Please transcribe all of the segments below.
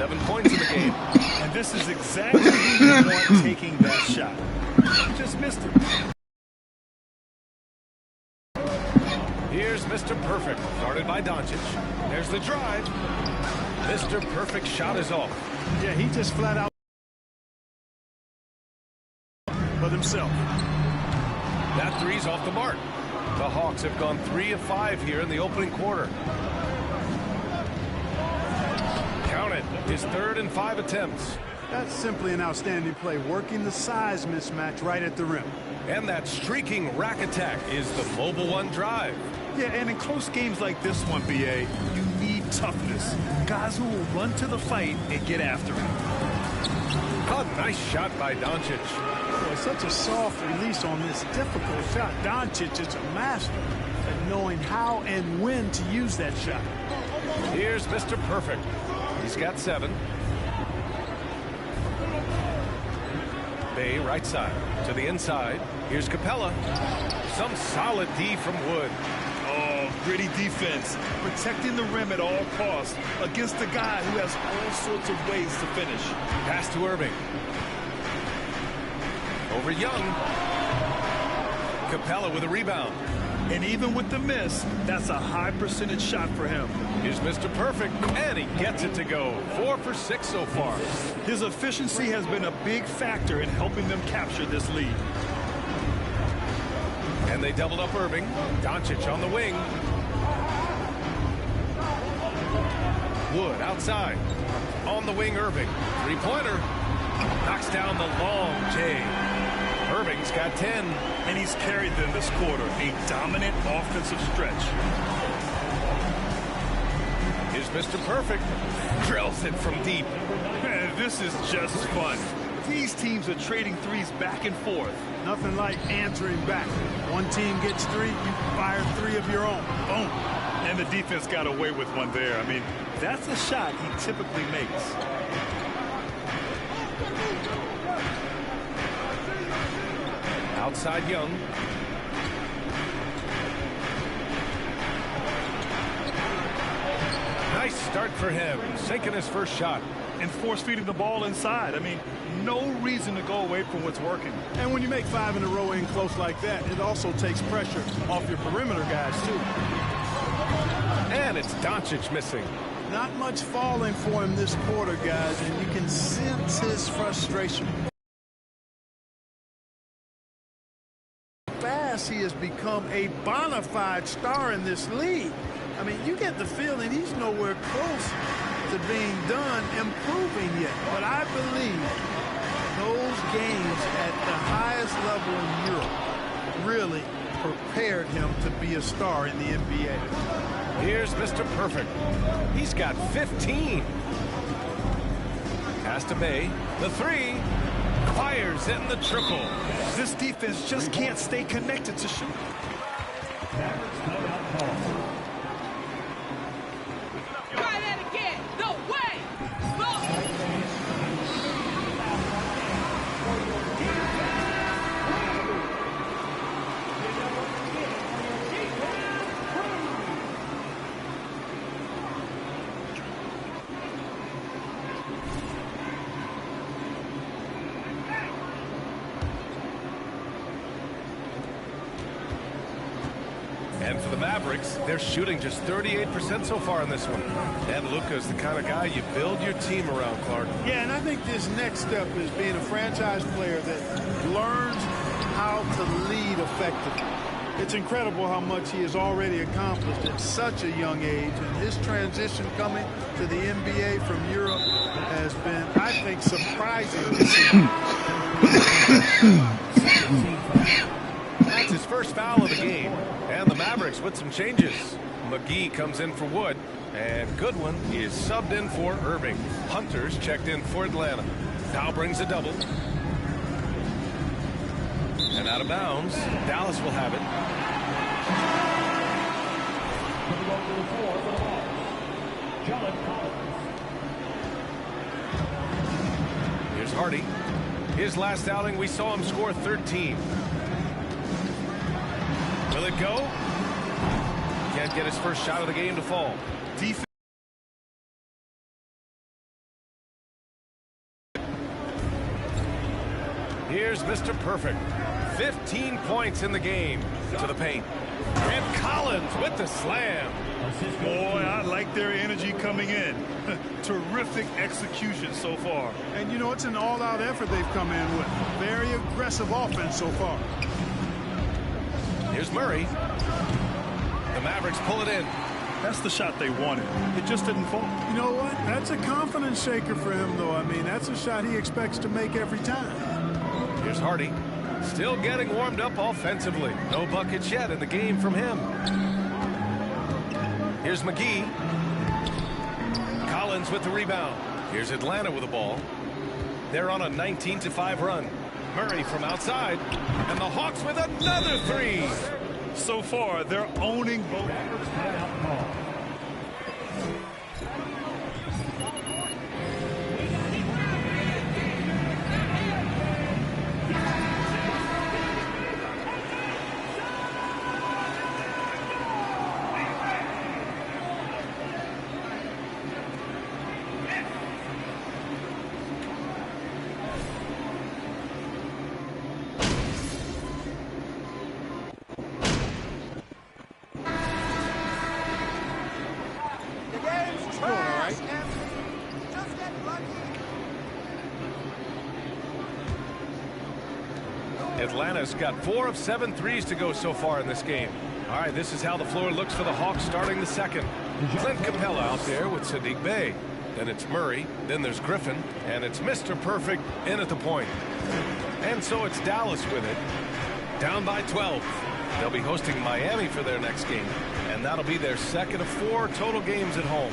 7 points in the game. And this is exactly who you want taking that shot. He just missed it. Here's Mr. Perfect, guarded by Doncic. There's the drive. Mr. Perfect shot is off. Yeah, he just flat out with himself. That three's off the mark. The Hawks have gone 3 of 5 here in the opening quarter. Count it, his 3rd and 5 attempts. That's simply an outstanding play, working the size mismatch right at the rim. And that streaking rack attack is the Mobile One drive. Yeah, and in close games like this one, BA, you need toughness. Guys who will run to the fight and get after it. A nice shot by Doncic. Boy, such a soft release on this difficult shot. Doncic is a master at knowing how and when to use that shot. Here's Mr. Perfect. He's got 7. Bay right side to the inside. Here's Capella. Some solid D from Wood. Oh, gritty defense. Protecting the rim at all costs against a guy who has all sorts of ways to finish. Pass to Irving. Over Young. Capella with a rebound. And even with the miss, that's a high percentage shot for him. Here's Mr. Perfect, and he gets it to go. 4 for 6 so far. His efficiency has been a big factor in helping them capture this lead. And they doubled up Irving. Doncic on the wing. Wood outside. On the wing, Irving. Three-pointer. Knocks down the long J. Irving's got 10. And he's carried them this quarter. A dominant offensive stretch. Here's Mr. Perfect. Drills it from deep. Man, this is just fun. These teams are trading threes back and forth. Nothing like answering back. One team gets 3, you fire 3 of your own. Boom. And the defense got away with one there. I mean, that's a shot he typically makes. Outside Young. Nice start for him. Sinking his first shot. And force feeding the ball inside. I mean, no reason to go away from what's working. And when you make 5 in a row in close like that, it also takes pressure off your perimeter guys, too. And it's Doncic missing. Not much falling for him this quarter, guys, and you can sense his frustration. Fast he has become a bona fide star in this league. I mean, you get the feeling he's nowhere close to being done improving yet. But I believe those games at the highest level in Europe really prepared him to be a star in the NBA. Here's Mr. Perfect. He's got 15. Pass to Bay. The 3. Fires in the triple. This defense just can't stay connected to shoot. Try that again. No way. And for the Mavericks, they're shooting just 38% so far in this one. And Luka's the kind of guy you build your team around, Clark. Yeah, and I think this next step is being a franchise player that learns how to lead effectively. It's incredible how much he has already accomplished at such a young age, and his transition coming to the NBA from Europe has been, I think, surprising to see. That's his first foul of the game. And the Mavericks with some changes. McGee comes in for Wood. And Goodwin is subbed in for Irving. Hunter's checked in for Atlanta. Now brings a double. And out of bounds. Dallas will have it. Here's Hardy. His last outing, we saw him score 13. Will it go? Can't get his first shot of the game to fall. Defense. Here's Mr. Perfect. 15 points in the game. To the paint. And Collins with the slam. Boy, I like their energy coming in. Terrific execution so far. And, you know, it's an all-out effort they've come in with. Very aggressive offense so far. Here's Murray. The Mavericks pull it in. That's the shot they wanted. It just didn't fall. You know what? That's a confidence shaker for him, though. I mean, that's a shot he expects to make every time. Here's Hardy. Still getting warmed up offensively. No buckets yet in the game from him. Here's McGee. Collins with the rebound. Here's Atlanta with the ball. They're on a 19-5 run. Murray from outside. And the Hawks with another three. So far, they're owning both. Atlanta's got 4 of 7 threes to go so far in this game. All right, this is how the floor looks for the Hawks starting the second. Clint Capella out there with Sadiq Bey. Then it's Murray. Then there's Griffin. And it's Mr. Perfect in at the point. And so it's Dallas with it. Down by 12. They'll be hosting Miami for their next game. And that'll be their second of 4 total games at home.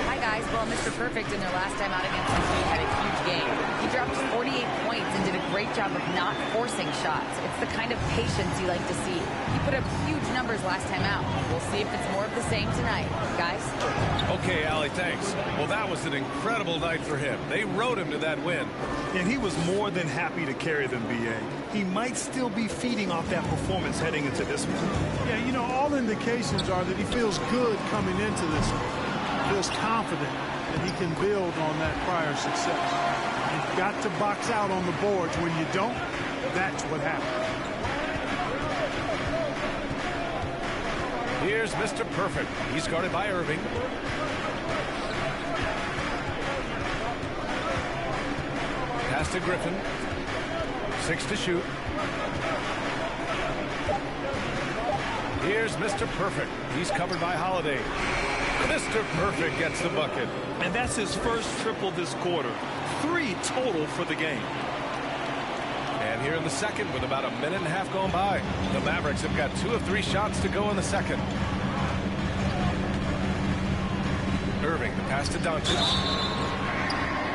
Hi, guys. Well, Mr. Perfect in their last time out against me had a huge game. He dropped 48 points and did a great job of not forcing shots. It's the kind of patience you like to see. He put up huge numbers last time out. We'll see if it's more of the same tonight. Guys? Okay, Allie, thanks. Well, that was an incredible night for him. They rode him to that win. And he was more than happy to carry them, B.A. He might still be feeding off that performance heading into this one. Yeah, you know, all indications are that he feels good coming into this one. Feels confident that he can build on that prior success. You've got to box out on the boards. When you don't, that's what happens. Here's Mr. Perfect. He's guarded by Irving. Pass to Griffin. 6 to shoot. Here's Mr. Perfect. He's covered by Holiday. Mr. Perfect gets the bucket. And that's his first triple this quarter. 3 total for the game. And here in the second with about a minute and a half going by. The Mavericks have got 2 of 3 shots to go in the second. Irving, the pass to Doncic.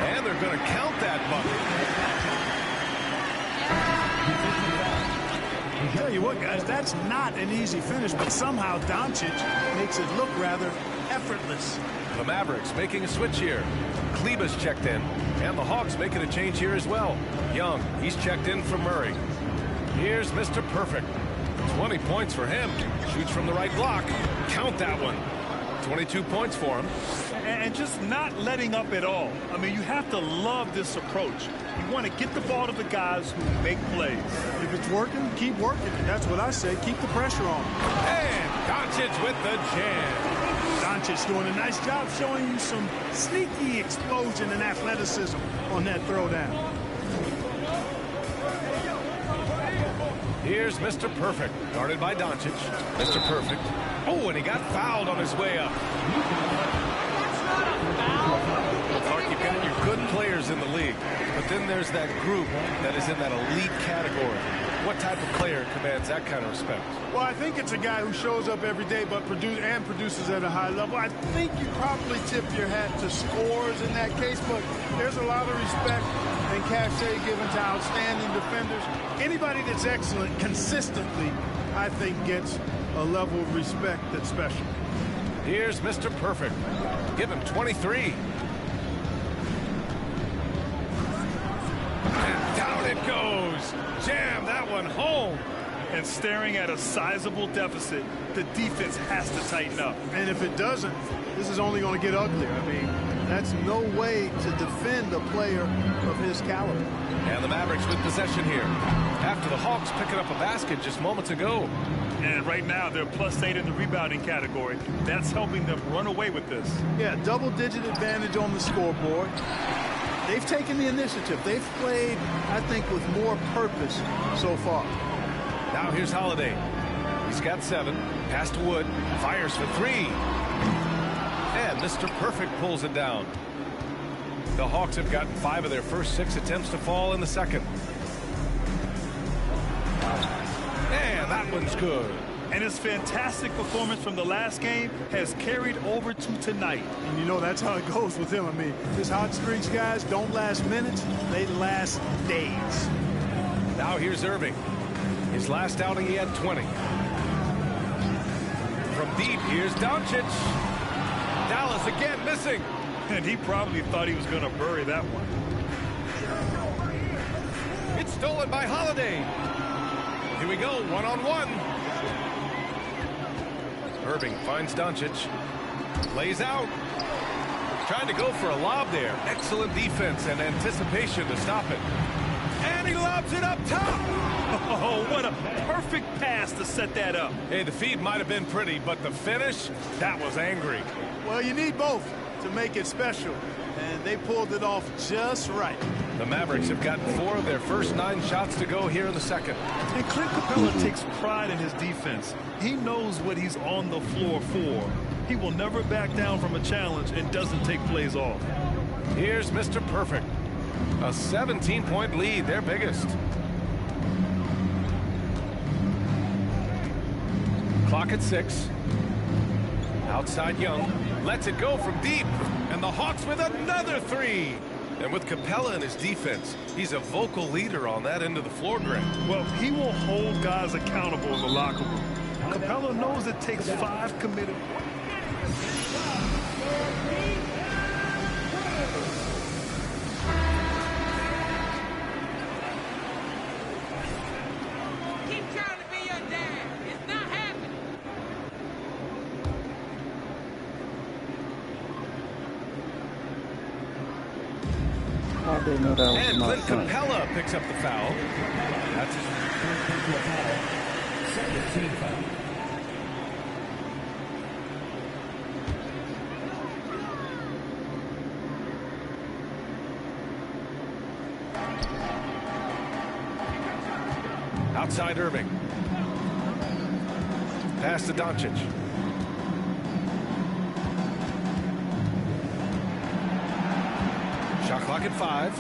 And they're going to count that bucket. I'll tell you what, guys, that's not an easy finish, but somehow Doncic makes it look rather effortless. The Mavericks making a switch here. Kleber's checked in, and the Hawks making a change here as well. Young, he's checked in for Murray. Here's Mr. Perfect. 20 points for him. Shoots from the right block. Count that one. 22 points for him. And just not letting up at all. I mean, you have to love this approach. You want to get the ball to the guys who make plays. If it's working, keep working. That's what I say. Keep the pressure on. And Doncic with the jam. Doncic doing a nice job showing you some sneaky explosion and athleticism on that throwdown. Here's Mr. Perfect, guarded by Doncic. Mr. Perfect. Oh, and he got fouled on his way up. Clark, you've got your good players in the league, but then there's that group that is in that elite category. What type of player commands that kind of respect? Well, I think it's a guy who shows up every day but produces at a high level. I think you probably tip your hat to scores in that case, but there's a lot of respect and cachet given to outstanding defenders. Anybody that's excellent consistently, I think, gets a level of respect that's special. Here's Mr. Perfect. Give him 23. And down it goes. Jam that one home. And staring at a sizable deficit, the defense has to tighten up. And if it doesn't, this is only going to get uglier. I mean, That's no way to defend a player of his caliber. And the Mavericks with possession here. After the Hawks picking up a basket just moments ago. And right now, they're +8 in the rebounding category. That's helping them run away with this. Yeah, double-digit advantage on the scoreboard. They've taken the initiative. They've played, I think, with more purpose so far. Now here's Holiday. He's got 7. Pass to Wood. Fires for 3. And Mr. Perfect pulls it down. The Hawks have gotten 5 of their first 6 attempts to fall in the second. And that one's good. And his fantastic performance from the last game has carried over to tonight. And you know, that's how it goes with him. I mean, his hot streaks, guys, don't last minutes. They last days. Now here's Irving. His last outing, he had 20. From deep, here's Doncic. Dallas again missing. And he probably thought he was going to bury that one. It's stolen by Holiday. Here we go, one-on-one. Irving finds Doncic. Lays out. Trying to go for a lob there. Excellent defense and anticipation to stop it. And he lobs it up top. Oh, what a perfect pass to set that up. Hey, the feed might have been pretty, but the finish, that was angry. Well, you need both to make it special, and they pulled it off just right. The Mavericks have gotten 4 of their first 9 shots to go here in the second. And Clint Capella takes pride in his defense. He knows what he's on the floor for. He will never back down from a challenge and doesn't take plays off. Here's Mr. Perfect. A 17-point lead, their biggest. Clock at 6. Outside Young. Lets it go from deep. And the Hawks with another 3. And with Capella in his defense, he's a vocal leader on that end of the floor, Grant. Well, he will hold guys accountable in the locker room. Capella knows it takes 5 committed. Keep trying to be your dad. It's not happening. I didn't know that was And my Clint son. Capella picks up the foul. That's outside Irving. Pass to Doncic. Shot clock at 5.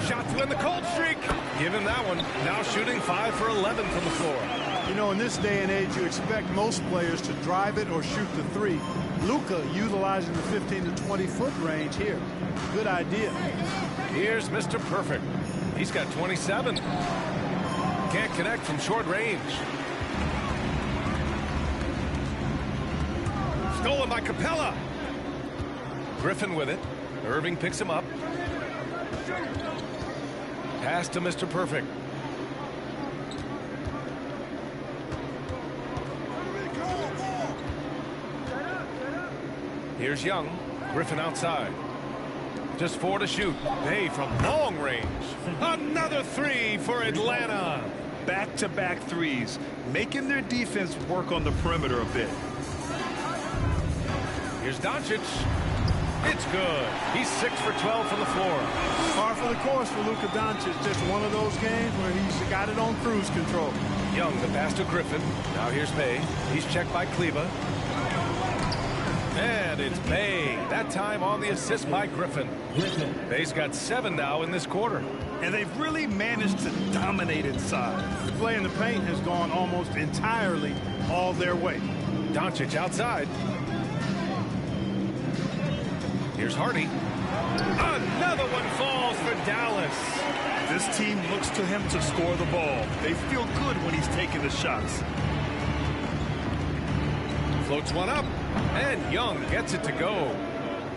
Shots win the cold streak. Give him that one. Now shooting 5 for 11 from the floor. You know, in this day and age, you expect most players to drive it or shoot the 3. Luka utilizing the 15 to 20-foot range here. Good idea. Here's Mr. Perfect. He's got 27. Can't connect from short range. Stolen by Capella. Griffin with it. Irving picks him up. Pass to Mr. Perfect. Here's Young. Griffin outside. Just 4 to shoot. Hey, from long range. Another 3 for Atlanta. Back-to-back threes, making their defense work on the perimeter a bit. Here's Doncic. It's good. He's 6 for 12 from the floor. Par for the course for Luka Doncic. Just one of those games where he's got it on cruise control. Young, the pass to Griffin. Now here's Bay. He's checked by Kleba. And it's Bay. That time on the assist by Griffin. Bay's got 7 now in this quarter. And they've really managed to dominate inside. The play in the paint has gone almost entirely all their way. Doncic outside. Here's Hardy. Another one falls for Dallas. This team looks to him to score the ball. They feel good when he's taking the shots. Floats one up. And Young gets it to go.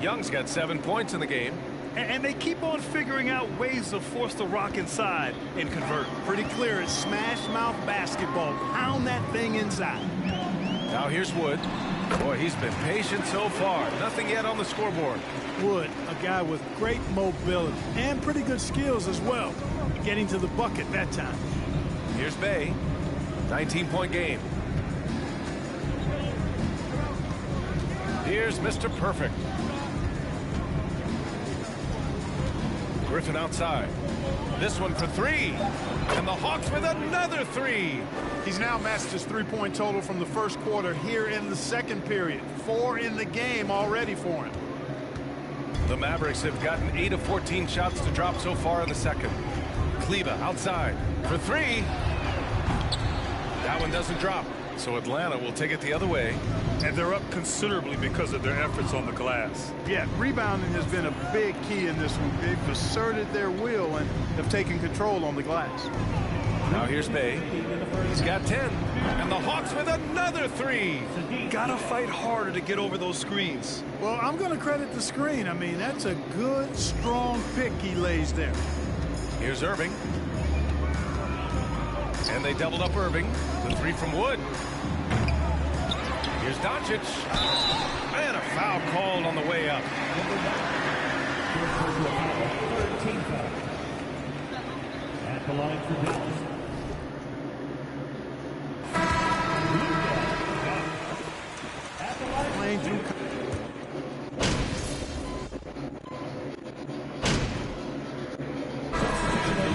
Young's got 7 points in the game. And they keep on figuring out ways to force the rock inside and convert. Pretty clear. It's smash mouth basketball. Pound that thing inside. Now here's Wood. Boy, he's been patient so far. Nothing yet on the scoreboard. Wood, a guy with great mobility and pretty good skills as well. Getting to the bucket that time. Here's Bay. 19-point game. Here's Mr. Perfect. Griffin outside. This one for three. And the Hawks with another three. He's now matched his three-point total from the first quarter here in the second period. 4 in the game already for him. The Mavericks have gotten 8 of 14 shots to drop so far in the second. Kleber outside for three. That one doesn't drop. So Atlanta will take it the other way. And they're up considerably because of their efforts on the glass. Yeah, rebounding has been a big key in this one. They've asserted their will and have taken control on the glass. Now here's Bay. He's got 10. And the Hawks with another three. Gotta fight harder to get over those screens. Well, I'm going to credit the screen. I mean, that's a good, strong pick he lays there. Here's Irving. And they doubled up Irving. The three from Wood. Here's Doncic. And a foul called on the way up. At the line for Dallas. Playing through.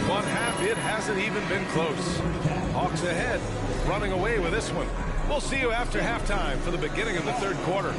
One half, it hasn't even been close. Hawks ahead, running away with this one. We'll see you after halftime for the beginning of the third quarter.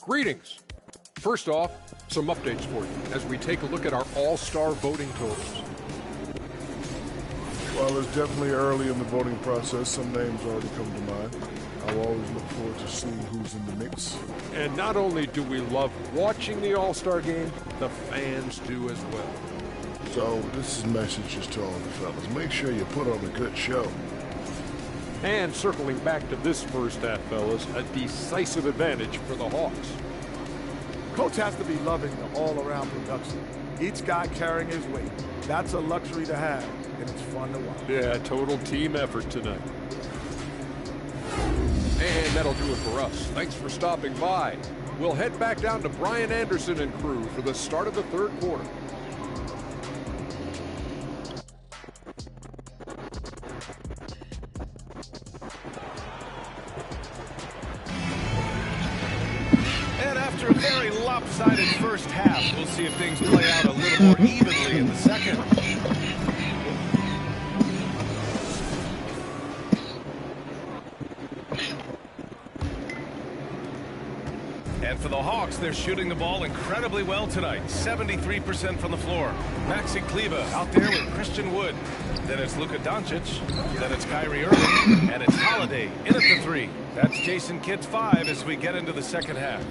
Greetings. First off, some updates for you as we take a look at our all-star voting totals. Well, it's definitely early in the voting process. Some names already come to mind. I'll always look forward to seeing who's in the mix. And not only do we love watching the all-star game, the fans do as well. So this is messages to all the fellas. Make sure you put on a good show. And circling back to this first half, fellas, a decisive advantage for the Hawks. Coach has to be loving the all-around production. Each guy carrying his weight. That's a luxury to have, and it's fun to watch. Yeah, total team effort tonight. And that'll do it for us. Thanks for stopping by. We'll head back down to Brian Anderson and crew for the start of the third quarter. And after a very lopsided first half, we'll see if things play out a little more evenly in the second. And for the Hawks, they're shooting the ball incredibly well tonight. 73% from the floor. Maxi Kleber out there with Christian Wood. Then it's Luka Doncic. Then it's Kyrie Irving. And it's Holiday in at the three. That's Jason Kidd's 5 as we get into the second half.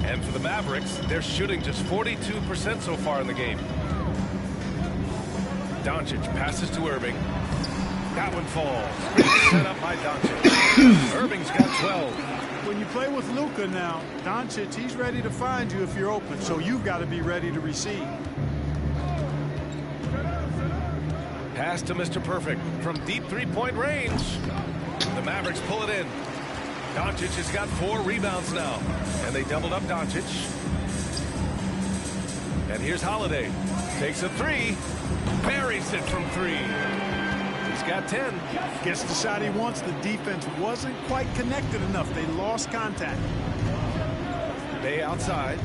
And for the Mavericks, they're shooting just 42% so far in the game. Doncic passes to Irving. That one falls. Set up by Doncic. Irving's got 12. When you play with Luka now, Doncic, he's ready to find you if you're open, so you've got to be ready to receive. Pass to Mr. Perfect from deep three-point range. The Mavericks pull it in. Doncic has got 4 rebounds now. And they doubled up Doncic. And here's Holiday. Takes a 3. Buries it from 3. He's got 10. Gets the shot he wants. The defense wasn't quite connected enough. They lost contact. Bay outside.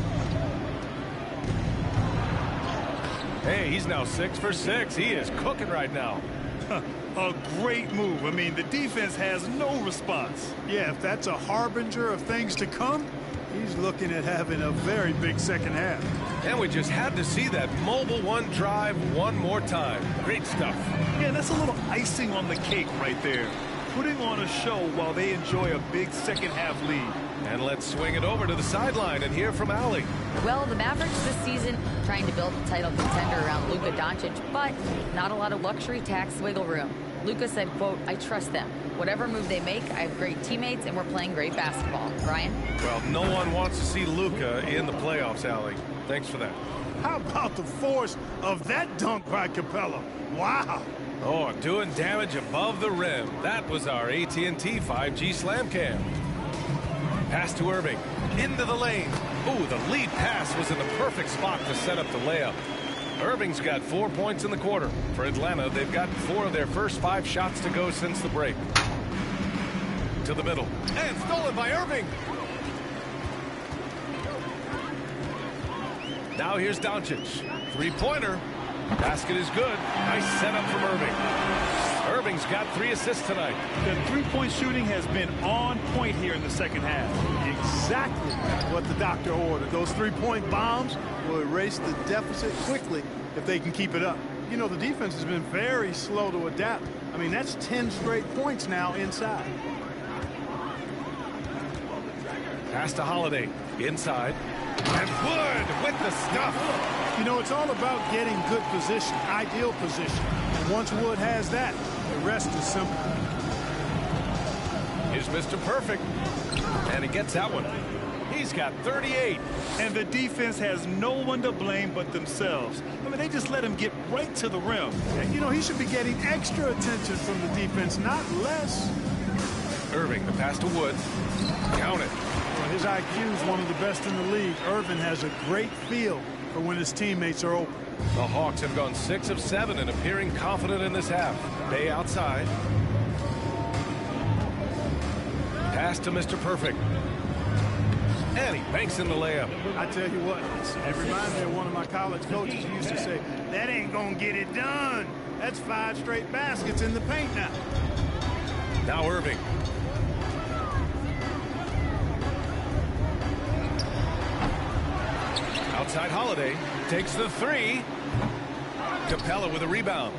Hey, he's now 6 for 6. He is cooking right now. A great move. I mean, the defense has no response. Yeah, if that's a harbinger of things to come, he's looking at having a very big second half. And we just had to see that mobile one drive one more time. Great stuff. Yeah, that's a little icing on the cake right there. Putting on a show while they enjoy a big second half lead. And let's swing it over to the sideline and hear from Allie. Well, the Mavericks this season trying to build a title contender around Luka Doncic, but not a lot of luxury tax wiggle room. Luka said, quote, "I trust them. Whatever move they make, I have great teammates and we're playing great basketball." Ryan? Well, no one wants to see Luka in the playoffs, Allie. Thanks for that. How about the force of that dunk by Capella? Wow. Oh, doing damage above the rim. That was our AT&T 5G Slam Cam. Pass to Irving. Into the lane. Ooh, the lead pass was in the perfect spot to set up the layup. Irving's got 4 points in the quarter. For Atlanta, they've got 4 of their first 5 shots to go since the break. To the middle. And stolen by Irving. Now here's Doncic. 3-pointer. Basket is good. Nice setup from Irving. Irving's got 3 assists tonight. The three-point shooting has been on point here in the second half. Exactly what the doctor ordered. Those 3-point bombs will erase the deficit quickly if they can keep it up. You know, the defense has been very slow to adapt. I mean, that's 10 straight points now inside. Pass to Holiday. Inside. And Wood with the stuff. You know, it's all about getting good position, ideal position. And once Wood has that, the rest is simple. Here's Mr. Perfect. And he gets that one. He's got 38. And the defense has no one to blame but themselves. I mean, they just let him get right to the rim. And, you know, he should be getting extra attention from the defense, not less. Irving, the pass to Wood. Count it. Well, his IQ is one of the best in the league. Irving has a great feel for when his teammates are open. The Hawks have gone 6 of 7 and appearing confident in this half. Bay outside. Pass to Mr. Perfect. And he banks in the layup. I tell you what, it reminds me of one of my college coaches who used to say, that ain't gonna get it done. That's 5 straight baskets in the paint now. Now Irving. Outside Holiday. Takes the 3. Capella with a rebound.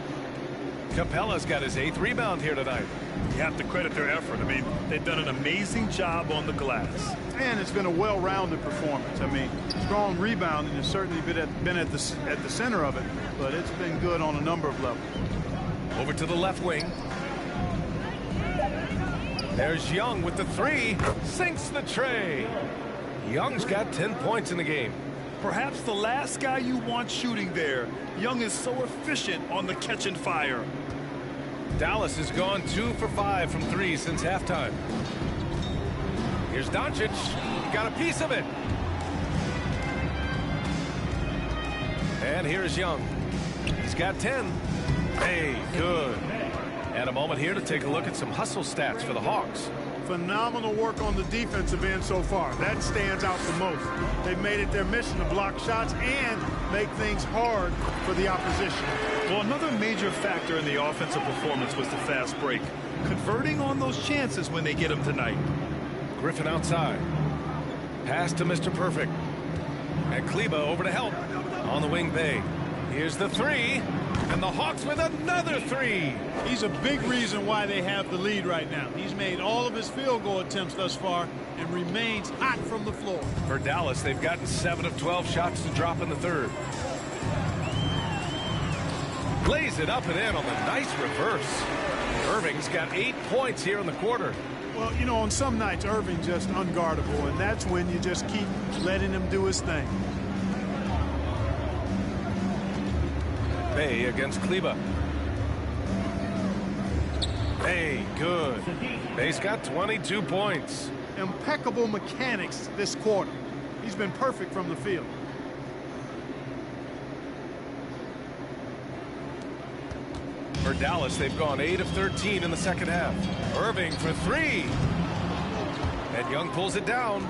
Capella's got his 8th rebound here tonight. You have to credit their effort. I mean, they've done an amazing job on the glass. And it's been a well-rounded performance. I mean, strong rebounding has certainly been at the center of it, but it's been good on a number of levels. Over to the left wing. There's Young with the 3. Sinks the tray. Young's got 10 points in the game. Perhaps the last guy you want shooting there. Young is so efficient on the catch and fire. Dallas has gone 2 for 5 from 3 since halftime. Here's Doncic. Got a piece of it. And here's Young. He's got 10. Hey, good. And a moment here to take a look at some hustle stats for the Hawks. Phenomenal work on the defensive end so far. That stands out the most. They've made it their mission to block shots and make things hard for the opposition. Well, another major factor in the offensive performance was the fast break. Converting on those chances when they get them tonight. Griffin outside. Pass to Mr. Perfect. And Kleba over to help. On the wing, Bay. Here's the 3. And the Hawks with another 3. He's a big reason why they have the lead right now. He's made all of his field goal attempts thus far and remains hot from the floor. For Dallas, they've gotten 7 of 12 shots to drop in the third. Lays it up and in on the nice reverse. Irving's got 8 points here in the quarter. Well, you know, on some nights, Irving's just unguardable, and that's when you just keep letting him do his thing. Bay against Kleba. Bay, good. Bay's got 22 points. impeccable mechanics this quarter. He's been perfect from the field. For Dallas, they've gone 8 of 13 in the second half. Irving for 3. And Young pulls it down.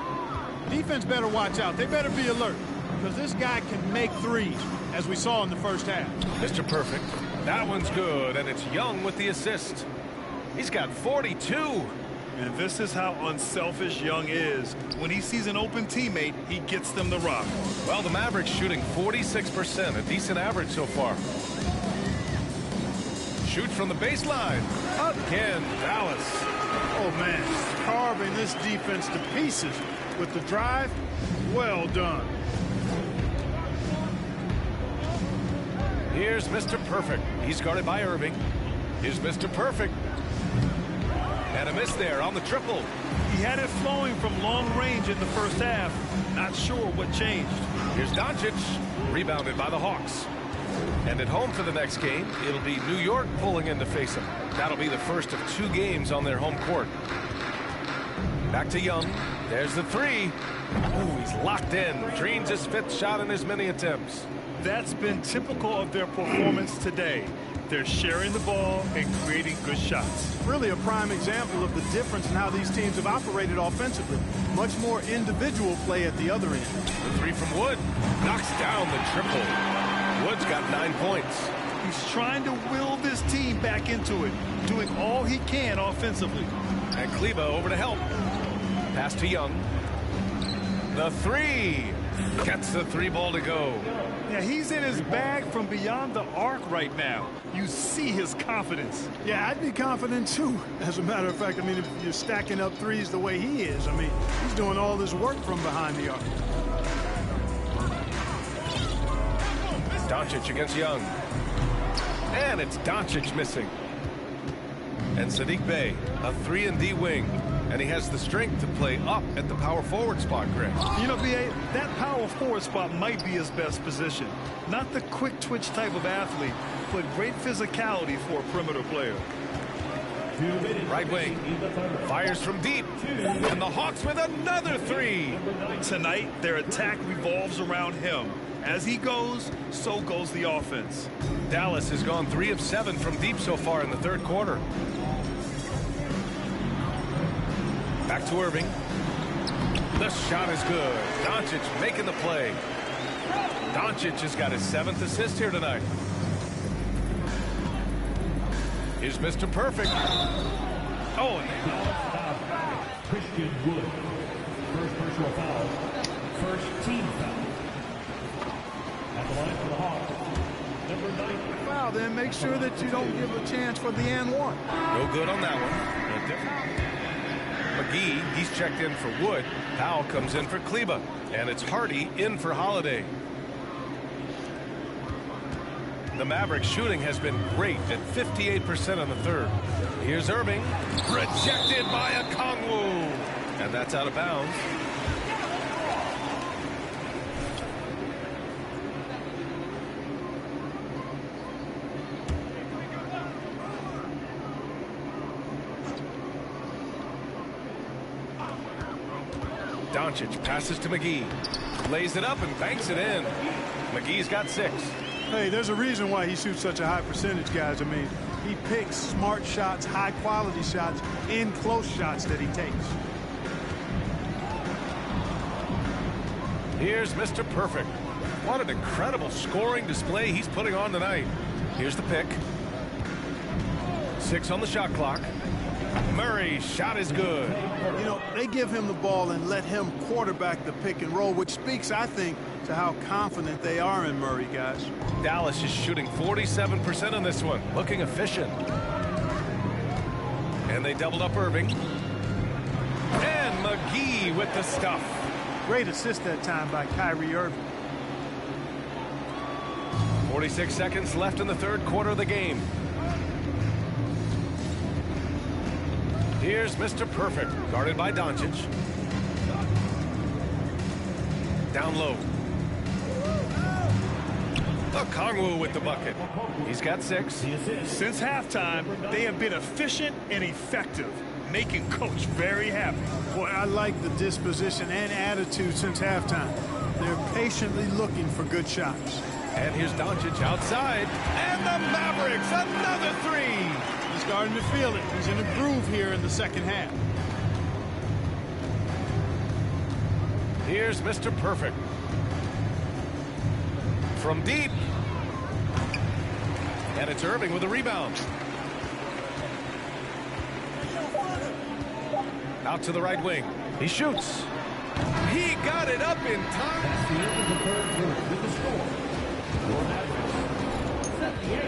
Defense better watch out. They better be alert because this guy can make threes, as we saw in the first half. Mr. Perfect. That one's good, and it's Young with the assist. He's got 42. And this is how unselfish Young is. When he sees an open teammate, he gets them the rock. Well, the Mavericks shooting 46%, a decent average so far. Shoots from the baseline. Again, Dallas. Oh, man, carving this defense to pieces with the drive. Well done. Here's Mr. Perfect. He's guarded by Irving. Here's Mr. Perfect. And a miss there on the triple. He had it flowing from long range in the first half. Not sure what changed. Here's Doncic. Rebounded by the Hawks. And at home for the next game, it'll be New York pulling in to face him. That'll be the first of 2 games on their home court. Back to Young. There's the 3. Ooh, he's locked in. Dreams his 5th shot in as many attempts. That's been typical of their performance today. They're sharing the ball and creating good shots. Really a prime example of the difference in how these teams have operated offensively. Much more individual play at the other end. The 3 from Wood. Knocks down the triple. Wood's got 9 points. He's trying to will this team back into it, doing all he can offensively. And Kleber over to help. Pass to Young. The 3. Gets the 3 ball to go. Yeah, he's in his bag from beyond the arc right now. You see his confidence. Yeah, I'd be confident too. As a matter of fact, I mean, if you're stacking up threes the way he is, I mean, he's doing all this work from behind the arc. Doncic against Young. And it's Doncic missing. And Saddiq Bey, a 3-and-D wing. And he has the strength to play up at the power forward spot, Greg. You know, B.A., that power forward spot might be his best position. Not the quick twitch type of athlete, but great physicality for a perimeter player. Right wing. Fires from deep. And the Hawks with another 3. Tonight, their attack revolves around him. As he goes, so goes the offense. Dallas has gone 3 of 7 from deep so far in the 3rd quarter. Back to Irving. The shot is good. Doncic making the play. Doncic has got his 7th assist here tonight. Here's Mr. Perfect. Oh, Christian Wood. First personal foul. First team foul. At the line for the Hawks. Number 9. Foul, then make sure that you don't give a chance for the and one. No good on that one. McGee, he's checked in for Wood. Powell comes in for Kleber. And it's Hardy in for Holiday. The Mavericks shooting has been great at 58% on the 3rd. Here's Irving. Rejected by Okongwu. And that's out of bounds. Doncic passes to McGee. Lays it up and banks it in. McGee's got 6. Hey, there's a reason why he shoots such a high percentage, guys. I mean, he picks smart shots, high-quality shots, and close shots that he takes. Here's Mr. Perfect. What an incredible scoring display he's putting on tonight. Here's the pick. 6 on the shot clock. Murray's shot is good. You know, they give him the ball and let him quarterback the pick and roll, which speaks, I think, to how confident they are in Murray, guys. Dallas is shooting 47% on this one, looking efficient. And they doubled up Irving. And McGee with the stuff. Great assist that time by Kyrie Irving. 46 seconds left in the 3rd quarter of the game. Here's Mr. Perfect, guarded by Doncic. Down low. Okongwu with the bucket. He's got 6. Since halftime, they have been efficient and effective. making Coach very happy. Boy, I like the disposition and attitude since halftime. They're patiently looking for good shots. And here's Doncic outside. And the Mavericks, another three. He's starting to feel it. He's in a groove here in the second half. Here's Mr. Perfect. From deep. And it's Irving with a rebound. Out to the right wing. He shoots. He got it up in time. That's the end of the third quarter with the score. Your Mavericks 78.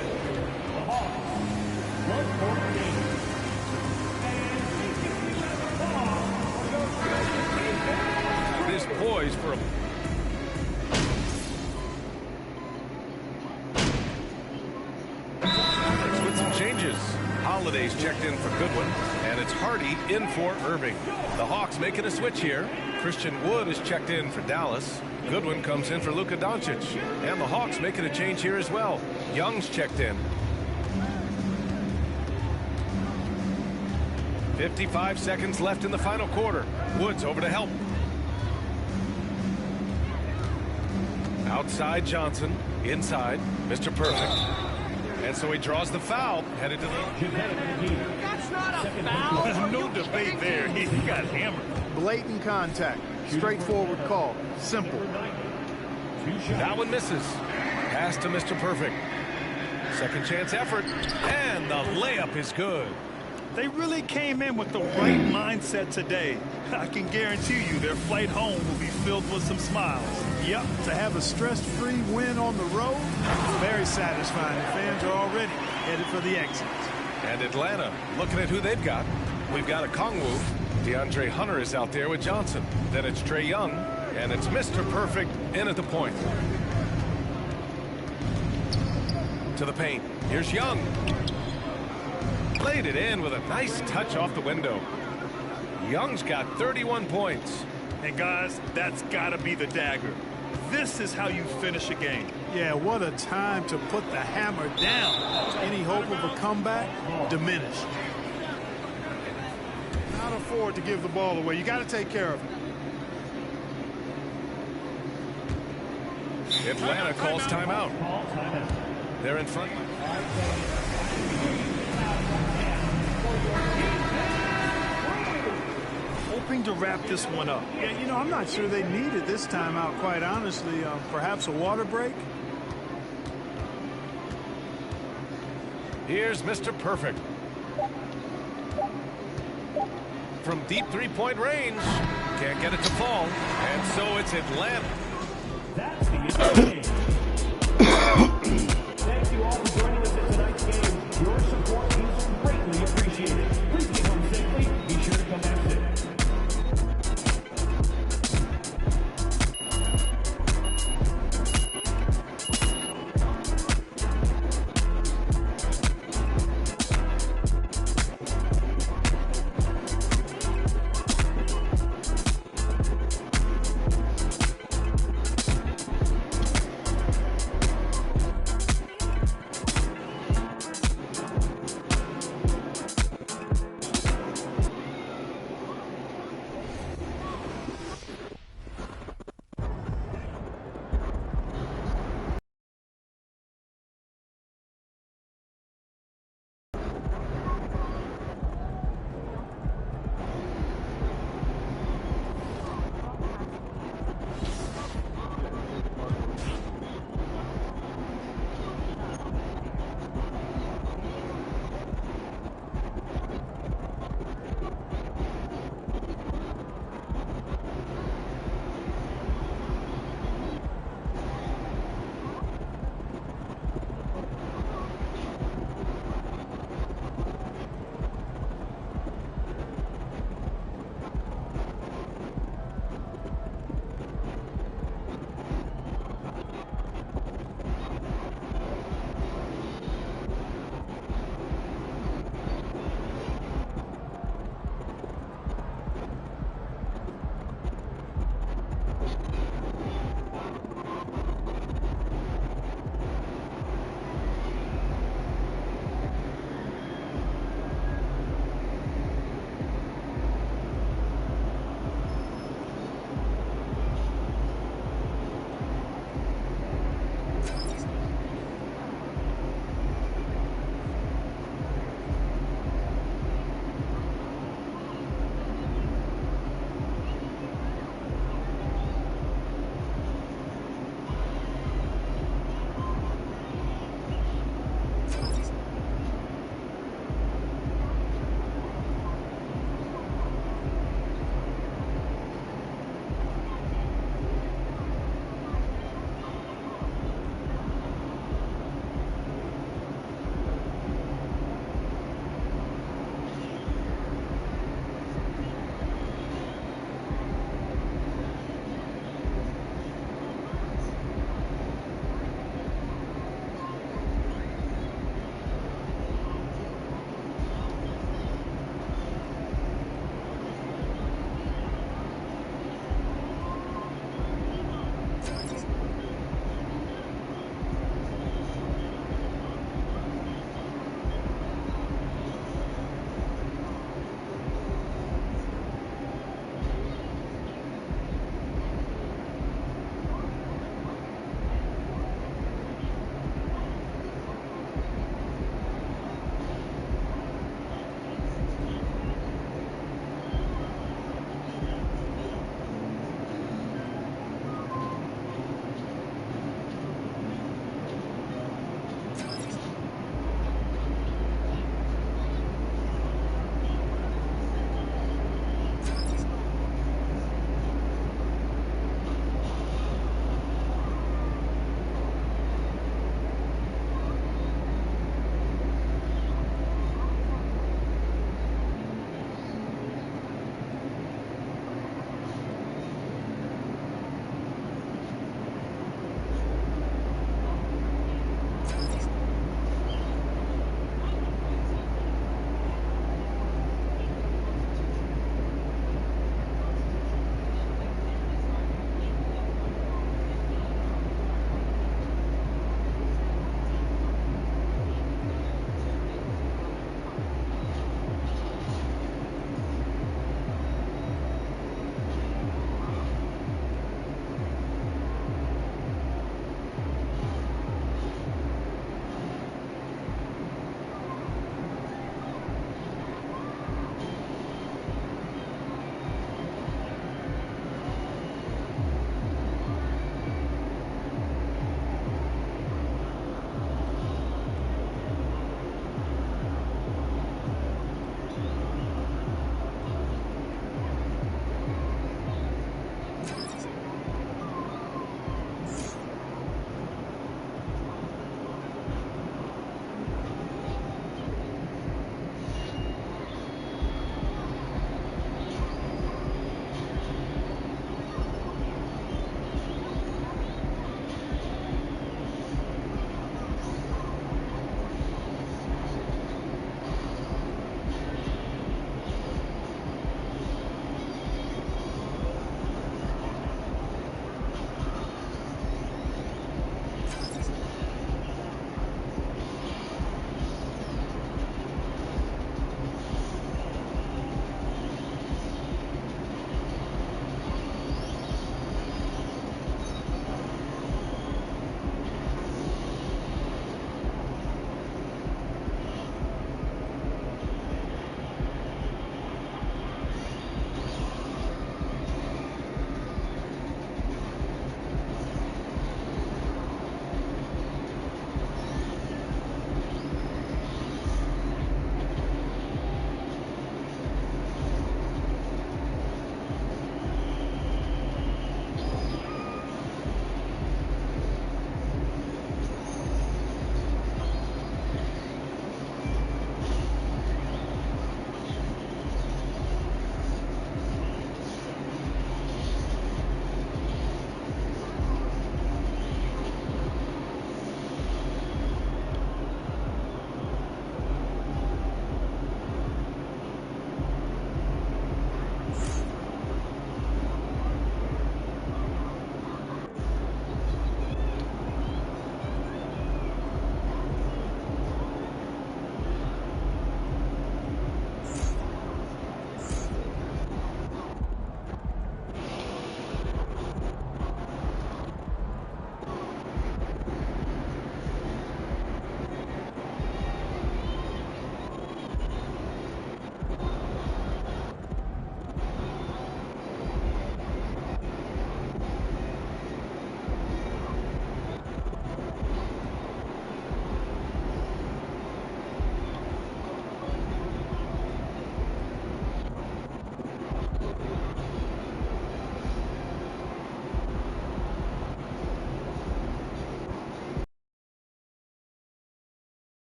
The Hawks 114. This poised for a... With some changes. Holiday's checked in for Goodwin, and it's Hardy in for Irving. The Hawks making a switch here. Christian Wood is checked in for Dallas. Goodwin comes in for Luka Doncic. And the Hawks making a change here as well. Young's checked in. 55 seconds left in the final quarter. Woods over to help. Outside Johnson. Inside Mr. Perfect. And so he draws the foul. Headed to the... That's not a foul. No debate there. He got hammered. Blatant contact. Straightforward call. Simple. That one misses. Pass to Mr. Perfect. Second chance effort. And the layup is good. They really came in with the right mindset today. I can guarantee you their flight home will be filled with some smiles. Yep, to have a stress-free win on the road, very satisfying. The fans are already headed for the exits. And Atlanta, looking at who they've got. We've got a Kongwu. DeAndre Hunter is out there with Johnson. Then it's Trae Young. And it's Mr. Perfect in at the point. To the paint. Here's Young. Laid it in with a nice touch off the window. Young's got 31 points. And guys, that's got to be the dagger. This is how you finish a game. Yeah, what a time to put the hammer down. Any hope of a comeback? Diminished. Not afford to give the ball away. You got to take care of it. Atlanta calls timeout. They're in front. Hoping to wrap this one up. Yeah, you know, I'm not sure they needed this timeout, quite honestly. Perhaps a water break? Here's Mr. Perfect. From deep three-point range. Can't get it to fall. And so it's Atlanta. That's the end of the game. Thank you all for joining us in tonight's game. Your support is greatly appreciated. Please get home safely. Be sure to come back soon.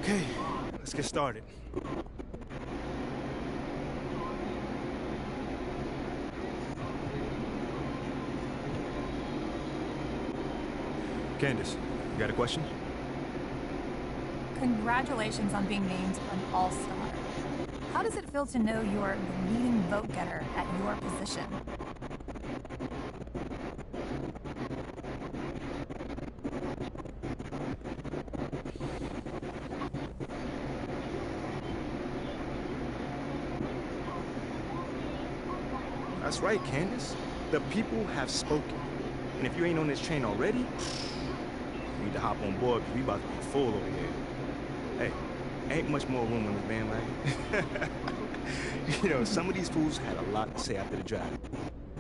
Okay, let's get started. Candace, you got a question? Congratulations on being named an All-Star. How does it feel to know you're the leading vote-getter at your position? That's right, Candace. The people have spoken. And if you ain't on this train already, you need to hop on board because we about to be full over here. Hey, ain't much more room on this bandwagon. You know, some of these fools had a lot to say after the drive.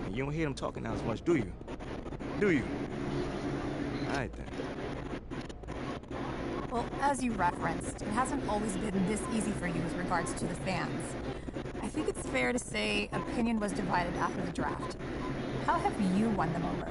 And you don't hear them talking now as much, do you? Do you? All right, then. Well, as you referenced, it hasn't always been this easy for you with regards to the fans. I think it's fair to say opinion was divided after the draft. How have you won them over?